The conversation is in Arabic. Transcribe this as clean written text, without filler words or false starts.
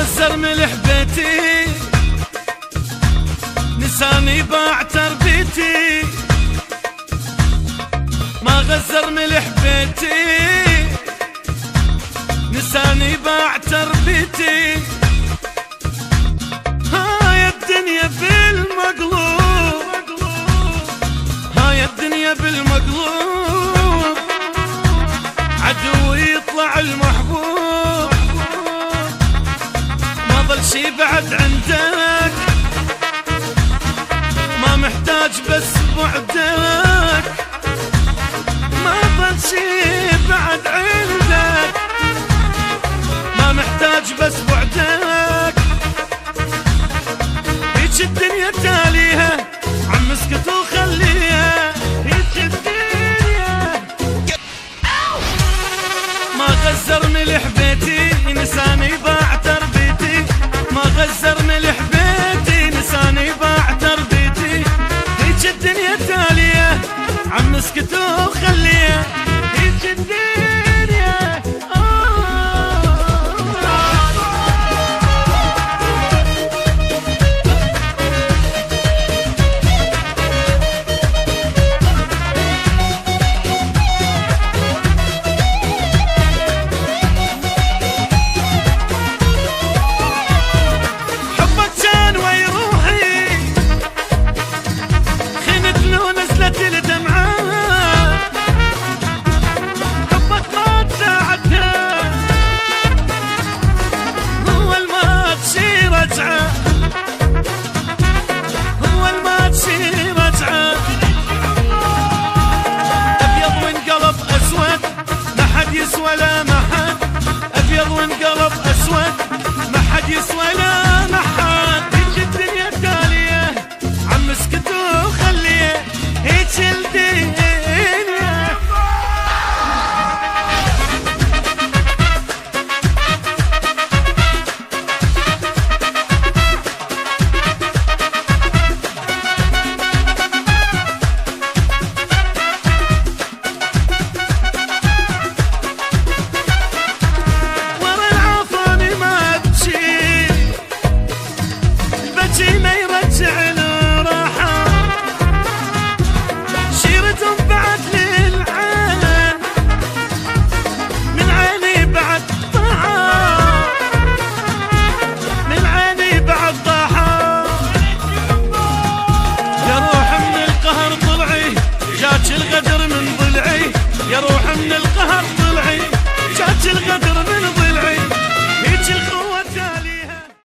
غزر ملح بيتي، نساني باع تربيتي. ما غزر ملح بيتي، نساني باع تربيتي. هاي الدنيا بالمقلوب، هاي الدنيا بالمقلوب، عدوي يطلع المحبوب. ما ظل شي بعد عندك، ما محتاج بس بعدك. ما ظل شي بعد عندك، ما محتاج بس بعدك. هيج الدنيا تاليها، عم اسكت وخليها. هيج الدنيا. ما غزر ملح بيتي، نساني باع تربيتي. ما غزر ملح بيتي، نساني باع تربيتي. هيج الدنيا تالية، عم اسكت وخليها. هيج الدنيا. ولا ما حد ابيض وانقلب اسود، ما حد يسوى لا ما حد. هيج الدنيا تاليه، عم اسكت وخليه. هيج الدنيا. الغدر من ضلعي، يا روح من القهر طلعي، جات الغدر